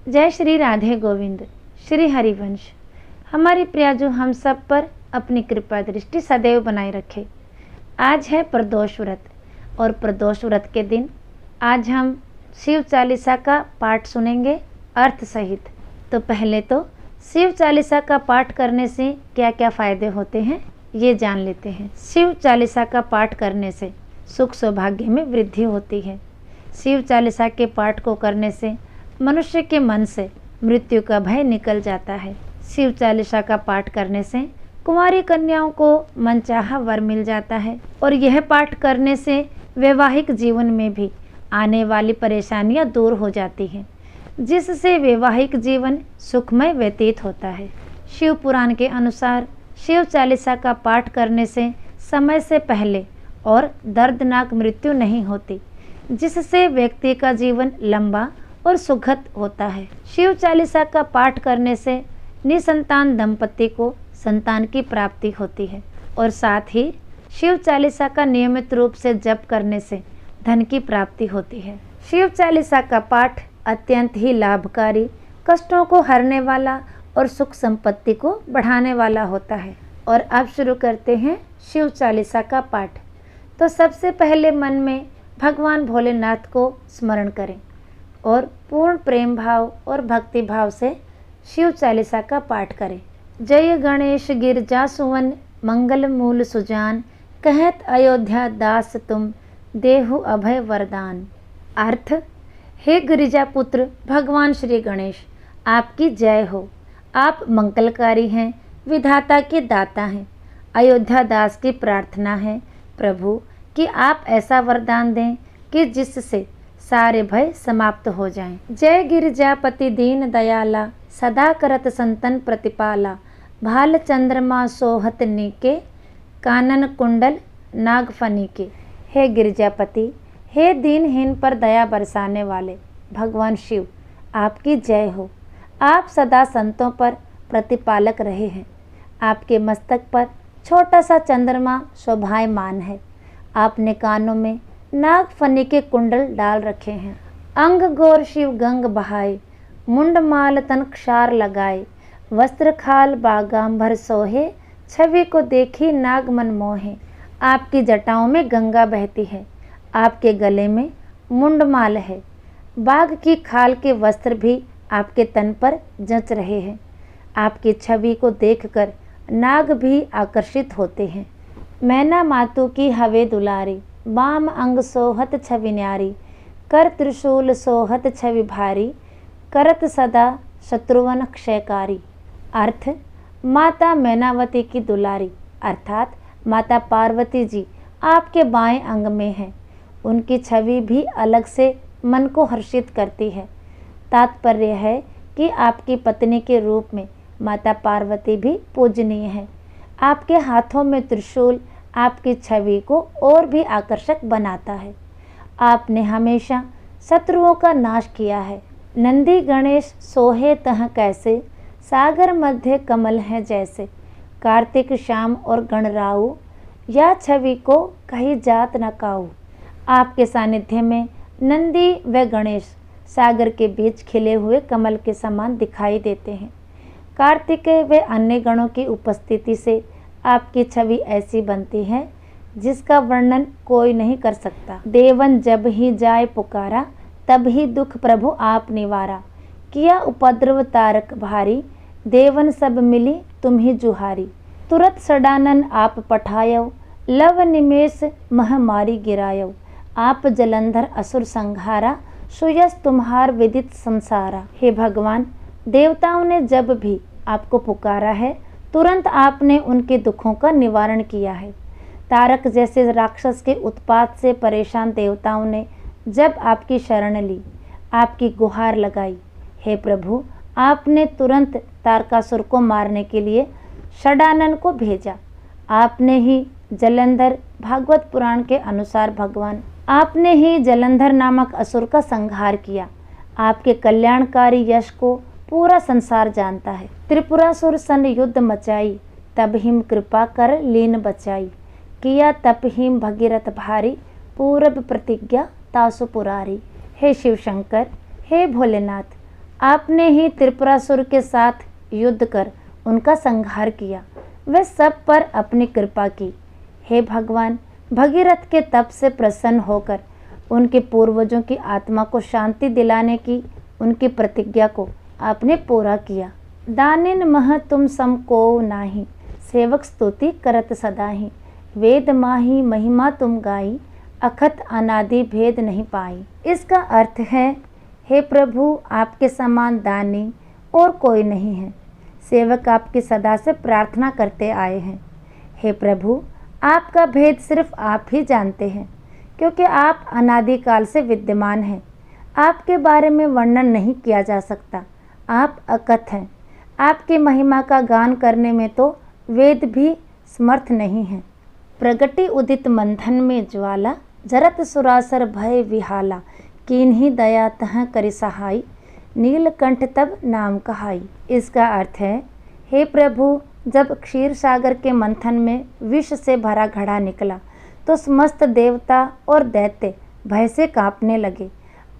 जय श्री राधे गोविंद। श्री हरिवंश। हमारी प्रियाजू हम सब पर अपनी कृपा दृष्टि सदैव बनाए रखे। आज है प्रदोष व्रत और प्रदोष व्रत के दिन आज हम शिव चालीसा का पाठ सुनेंगे अर्थ सहित। तो पहले तो शिव चालीसा का पाठ करने से क्या क्या फ़ायदे होते हैं ये जान लेते हैं। शिव चालीसा का पाठ करने से सुख सौभाग्य में वृद्धि होती है। शिव चालीसा के पाठ को करने से मनुष्य के मन से मृत्यु का भय निकल जाता है। शिव चालीसा का पाठ करने से कुंवारी कन्याओं को मनचाहा वर मिल जाता है और यह पाठ करने से वैवाहिक जीवन में भी आने वाली परेशानियां दूर हो जाती हैं, जिससे वैवाहिक जीवन सुखमय व्यतीत होता है। शिव पुराण के अनुसार शिव चालीसा का पाठ करने से समय से पहले और दर्दनाक मृत्यु नहीं होती, जिससे व्यक्ति का जीवन लंबा और सुखद होता है। शिव चालीसा का पाठ करने से निसंतान दंपति को संतान की प्राप्ति होती है और साथ ही शिव चालीसा का नियमित रूप से जप करने से धन की प्राप्ति होती है। शिव चालीसा का पाठ अत्यंत ही लाभकारी, कष्टों को हरने वाला और सुख संपत्ति को बढ़ाने वाला होता है। और अब शुरू करते हैं शिव चालीसा का पाठ। तो सबसे पहले मन में भगवान भोलेनाथ को स्मरण करें और पूर्ण प्रेम भाव और भक्ति भाव से शिव चालीसा का पाठ करें। जय गणेश गिरजा सुवन मंगल मूल सुजान, कहत अयोध्या दास तुम देहु अभय वरदान। अर्थ, हे गिरिजा पुत्र भगवान श्री गणेश, आपकी जय हो। आप मंगलकारी हैं, विधाता के दाता हैं। अयोध्या दास की प्रार्थना है प्रभु कि आप ऐसा वरदान दें कि जिससे सारे भय समाप्त हो जाएं। जय गिरिजापति दीन दयाला, सदा करत संतन प्रतिपाला। भाल चंद्रमा सोहत नीके, कानन कुंडल नागफनी के। हे गिरिजापति, हे दीनहीन पर दया बरसाने वाले भगवान शिव, आपकी जय हो। आप सदा संतों पर प्रतिपालक रहे हैं। आपके मस्तक पर छोटा सा चंद्रमा शोभायमान है। आपने कानों में नागफनी के कुंडल डाल रखे हैं। अंग गोर शिव गंग बहाए, मुंड माल तन क्षार लगाए। वस्त्र खाल बागांबर सोहे, छवि को देखी नाग मन मोहे। आपकी जटाओं में गंगा बहती है। आपके गले में मुंडमाल है। बाघ की खाल के वस्त्र भी आपके तन पर जच रहे हैं। आपकी छवि को देखकर नाग भी आकर्षित होते हैं। मैना मातु की हवे दुलारी, बाम अंग सोहत छवि न्यारी। कर त्रिशूल सोहत छवि भारी, करत सदा शत्रुवन क्षयकारी। अर्थ, माता मैनावती की दुलारी अर्थात माता पार्वती जी आपके बाएं अंग में हैं। उनकी छवि भी अलग से मन को हर्षित करती है। तात्पर्य है कि आपकी पत्नी के रूप में माता पार्वती भी पूजनीय है। आपके हाथों में त्रिशूल आपकी छवि को और भी आकर्षक बनाता है। आपने हमेशा शत्रुओं का नाश किया है। नंदी गणेश सोहे तह कैसे, सागर मध्य कमल है जैसे। कार्तिक श्याम और गणराऊ, या छवि को कहीं जात न काऊ। आपके सानिध्य में नंदी व गणेश सागर के बीच खिले हुए कमल के समान दिखाई देते हैं। कार्तिकेय व अन्य गणों की उपस्थिति से आपकी छवि ऐसी बनती है जिसका वर्णन कोई नहीं कर सकता। देवन जब ही जाए पुकारा, तब ही दुख प्रभु आप निवारा। किया उपद्रव तारक भारी, देवन सब मिली तुम ही जुहारी। तुरत सडानन आप पठायो, लव निमेष महामारी गिरायो। आप जलंधर असुर संहारा, सुयस तुम्हार विदित संसारा। हे भगवान, देवताओं ने जब भी आपको पुकारा है तुरंत आपने उनके दुखों का निवारण किया है। तारक जैसे राक्षस के उत्पात से परेशान देवताओं ने जब आपकी शरण ली, आपकी गुहार लगाई, हे प्रभु आपने तुरंत तारकासुर को मारने के लिए षडानन को भेजा। आपने ही जलंधर, भागवत पुराण के अनुसार भगवान आपने ही जलंधर नामक असुर का संहार किया। आपके कल्याणकारी यश को पूरा संसार जानता है। त्रिपुरासुर सन युद्ध मचाई, तब हिम कृपा कर लीन बचाई। किया तप हिम भगीरथ भारी, पूरब प्रतिज्ञा तासु पुरारी। हे शिव शंकर, हे भोलेनाथ, आपने ही त्रिपुरासुर के साथ युद्ध कर उनका संहार किया, वे सब पर अपनी कृपा की। हे भगवान, भगीरथ के तप से प्रसन्न होकर उनके पूर्वजों की आत्मा को शांति दिलाने की उनकी प्रतिज्ञा को आपने पूरा किया। दानिन मह तुम सम को नाही, सेवक स्तुति करत सदाही। वेद माही महिमा तुम गाई, अखत अनादि भेद नहीं पाई। इसका अर्थ है, हे प्रभु, आपके समान दानी और कोई नहीं है। सेवक आपकी सदा से प्रार्थना करते आए हैं। हे प्रभु, आपका भेद सिर्फ आप ही जानते हैं, क्योंकि आप अनादिकाल से विद्यमान हैं। आपके बारे में वर्णन नहीं किया जा सकता। आप अकथ हैं। आपकी महिमा का गान करने में तो वेद भी समर्थ नहीं है। प्रगति उदित मंथन में ज्वाला, जरत सुरासर भय विहाला। कीन्ही दया तह करि सहाय, नीलकंठ तब नाम कहाई। इसका अर्थ है, हे प्रभु, जब क्षीर सागर के मंथन में विष से भरा घड़ा निकला तो समस्त देवता और दैत्य भय से कांपने लगे।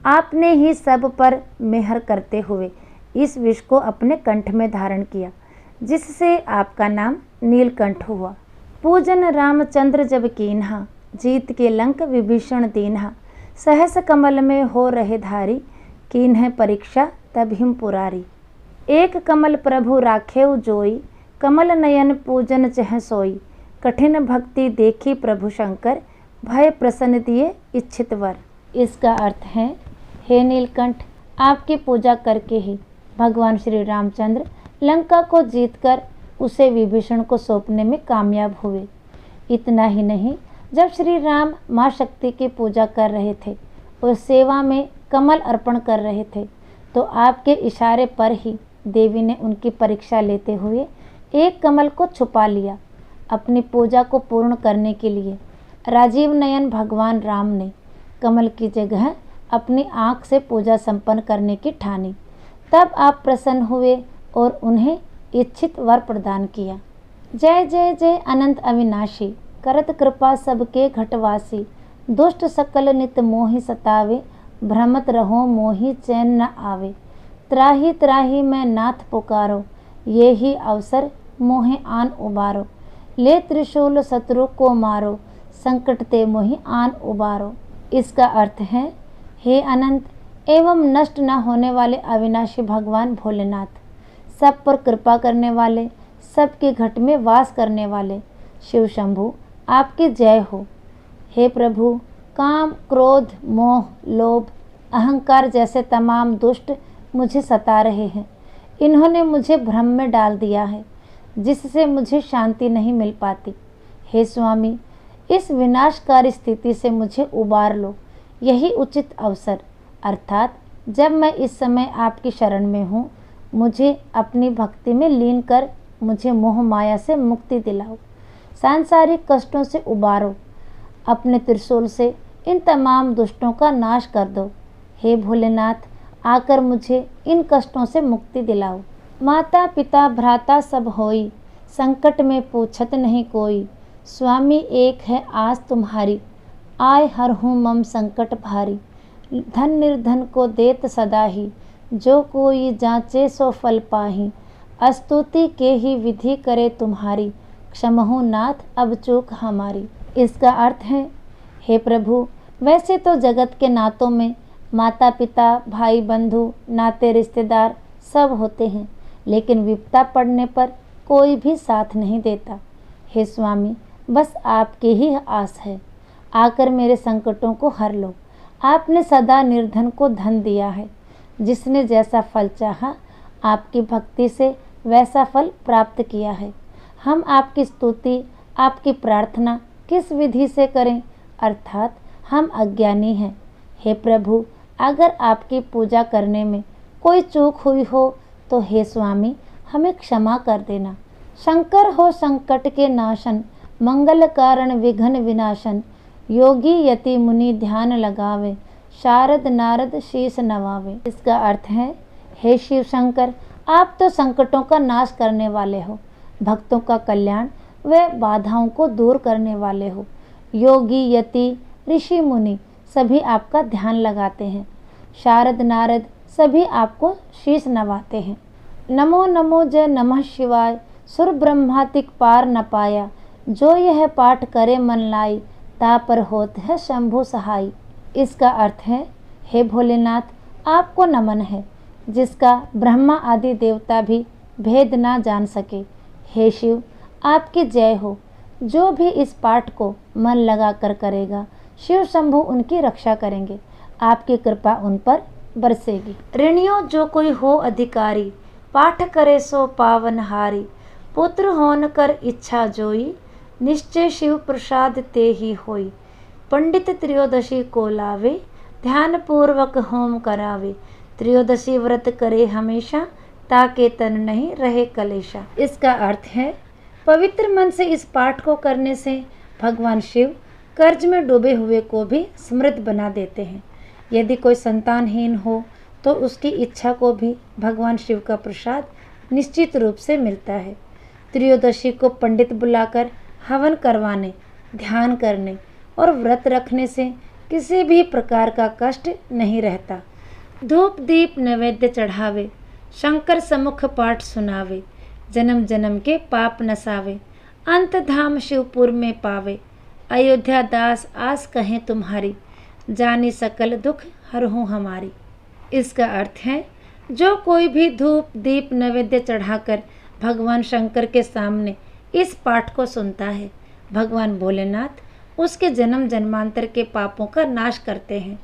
आपने ही सब पर मेहर करते हुए इस विष को अपने कंठ में धारण किया, जिससे आपका नाम नीलकंठ हुआ। पूजन रामचंद्र जब कीन्हा, जीत के लंक विभीषण दीन्हा। सहस कमल में हो रहे धारी, कीन्ह परीक्षा तब हिम पुरारी। एक कमल प्रभु राखेउ जोई, कमल नयन पूजन चह सोई। कठिन भक्ति देखी प्रभु शंकर, भय प्रसन्न दिए इच्छित वर। इसका अर्थ है, हे नीलकंठ, आपकी पूजा करके ही भगवान श्री रामचंद्र लंका को जीतकर उसे विभीषण को सौंपने में कामयाब हुए। इतना ही नहीं, जब श्री राम माँ शक्ति की पूजा कर रहे थे और सेवा में कमल अर्पण कर रहे थे, तो आपके इशारे पर ही देवी ने उनकी परीक्षा लेते हुए एक कमल को छुपा लिया। अपनी पूजा को पूर्ण करने के लिए राजीव नयन भगवान राम ने कमल की जगह अपनी आँख से पूजा संपन्न करने की ठानी। तब आप प्रसन्न हुए और उन्हें इच्छित वर प्रदान किया। जय जय जय अनंत अविनाशी, करत कृपा सबके घटवासी। दुष्ट सकल नित मोहि सतावे, भ्रमत रहो मोहि चैन न आवे। त्राही त्राही मैं नाथ पुकारो, ये ही अवसर मोहे आन उबारो। ले त्रिशूल शत्रु को मारो, संकट ते मोहि आन उबारो। इसका अर्थ है, हे अनंत एवं नष्ट न होने वाले अविनाशी भगवान भोलेनाथ, सब पर कृपा करने वाले, सबके घट में वास करने वाले शिव शंभु, आपकी जय हो। हे प्रभु, काम, क्रोध, मोह, लोभ, अहंकार जैसे तमाम दुष्ट मुझे सता रहे हैं। इन्होंने मुझे भ्रम में डाल दिया है, जिससे मुझे शांति नहीं मिल पाती। हे स्वामी, इस विनाशकारी स्थिति से मुझे उबार लो। यही उचित अवसर, अर्थात जब मैं इस समय आपकी शरण में हूँ, मुझे अपनी भक्ति में लीन कर मुझे मोह माया से मुक्ति दिलाओ। सांसारिक कष्टों से उबारो। अपने त्रिशूल से इन तमाम दुष्टों का नाश कर दो। हे भोलेनाथ, आकर मुझे इन कष्टों से मुक्ति दिलाओ। माता पिता भ्राता सब होई, संकट में पूछत नहीं कोई। स्वामी एक है आस तुम्हारी, आय हर हूँ मम संकट भारी। धन निर्धन को देत सदा ही, जो कोई जांचे सो फल पाही। स्तुति के ही विधि करे तुम्हारी, क्षमहु नाथ अब चूक हमारी। इसका अर्थ है, हे प्रभु, वैसे तो जगत के नातों में माता पिता, भाई बंधु, नाते रिश्तेदार सब होते हैं, लेकिन विपदा पड़ने पर कोई भी साथ नहीं देता। हे स्वामी, बस आपकी ही आस है, आकर मेरे संकटों को हर लो। आपने सदा निर्धन को धन दिया है, जिसने जैसा फल चाहा आपकी भक्ति से वैसा फल प्राप्त किया है। हम आपकी स्तुति, आपकी प्रार्थना किस विधि से करें, अर्थात हम अज्ञानी हैं। हे प्रभु, अगर आपकी पूजा करने में कोई चूक हुई हो तो हे स्वामी, हमें क्षमा कर देना। शंकर हो संकट के नाशन, मंगल कारण विघ्न विनाशन। योगी यति मुनि ध्यान लगावे, शारद नारद शीश नवावे। इसका अर्थ है, हे शिव शंकर, आप तो संकटों का नाश करने वाले हो, भक्तों का कल्याण व बाधाओं को दूर करने वाले हो। योगी यति ऋषि मुनि सभी आपका ध्यान लगाते हैं। शारद नारद सभी आपको शीश नवाते हैं। नमो नमो जय नमः शिवाय, सुर ब्रह्मातिक पार न पाया, जो यह पाठ करे मन लाई, ता पर होत है शंभु सहाय। इसका अर्थ है, हे भोलेनाथ, आपको नमन है, जिसका ब्रह्मा आदि देवता भी भेद ना जान सके। हे शिव, आपकी जय हो। जो भी इस पाठ को मन लगाकर करेगा, शिव शंभु उनकी रक्षा करेंगे, आपकी कृपा उन पर बरसेगी। ऋणियों जो कोई हो अधिकारी, पाठ करे सो पावनहारी, पुत्र होन कर इच्छा जोई, निश्चय शिव प्रसाद ते ही होई। पंडित त्रयोदशी को लावे, ध्यान पूर्वक होम करावे, त्रयोदशी व्रत करे हमेशा, ताके तन नहीं रहे कलेशा। इसका अर्थ है, पवित्र मन से इस पाठ को करने से भगवान शिव कर्ज में डूबे हुए को भी समृद्ध बना देते हैं। यदि कोई संतानहीन हो तो उसकी इच्छा को भी भगवान शिव का प्रसाद निश्चित रूप से मिलता है। त्रयोदशी को पंडित बुलाकर हवन करवाने, ध्यान करने और व्रत रखने से किसी भी प्रकार का कष्ट नहीं रहता। धूप दीप नैवेद्य चढ़ावे, शंकर सम्मुख पाठ सुनावे, जन्म जन्म के पाप नसावे, अंत धाम शिवपुर में पावे, अयोध्या दास आस कहें तुम्हारी, जानी सकल दुख हरहूँ हमारी। इसका अर्थ है, जो कोई भी धूप दीप नैवेद्य चढ़ाकर भगवान शंकर के सामने इस पाठ को सुनता है, भगवान भोलेनाथ उसके जन्म जन्मांतर के पापों का नाश करते हैं।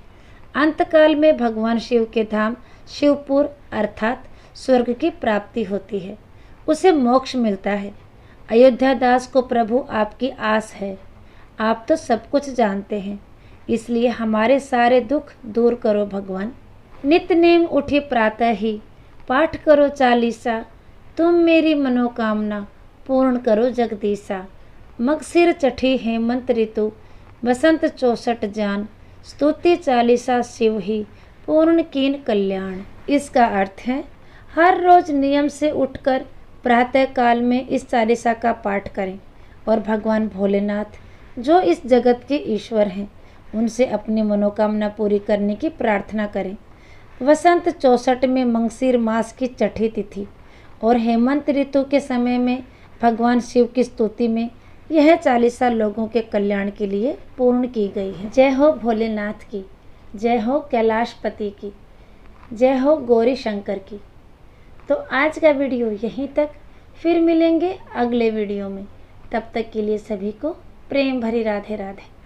अंतकाल में भगवान शिव के धाम शिवपुर अर्थात स्वर्ग की प्राप्ति होती है, उसे मोक्ष मिलता है। अयोध्या दास को प्रभु आपकी आस है, आप तो सब कुछ जानते हैं, इसलिए हमारे सारे दुख दूर करो भगवान। नित्य नेम उठी प्रातः ही, पाठ करो चालीसा, तुम मेरी मनोकामना पूर्ण करो जगदीसा। मगसिर चठी हेमंत ऋतु, बसंत 64 जान, स्तुति चालीसा शिव ही, पूर्ण कीन कल्याण। इसका अर्थ है, हर रोज नियम से उठकर प्रातः काल में इस चालीसा का पाठ करें और भगवान भोलेनाथ जो इस जगत के ईश्वर हैं, उनसे अपनी मनोकामना पूरी करने की प्रार्थना करें। वसंत 64 में मंगसीर मास की छठी तिथि और हेमंत ऋतु के समय में भगवान शिव की स्तुति में यह चालीसा लोगों के कल्याण के लिए पूर्ण की गई है। जय हो भोलेनाथ की, जय हो कैलाशपति की, जय हो गौरी शंकर की। तो आज का वीडियो यहीं तक, फिर मिलेंगे अगले वीडियो में। तब तक के लिए सभी को प्रेम भरी राधे राधे।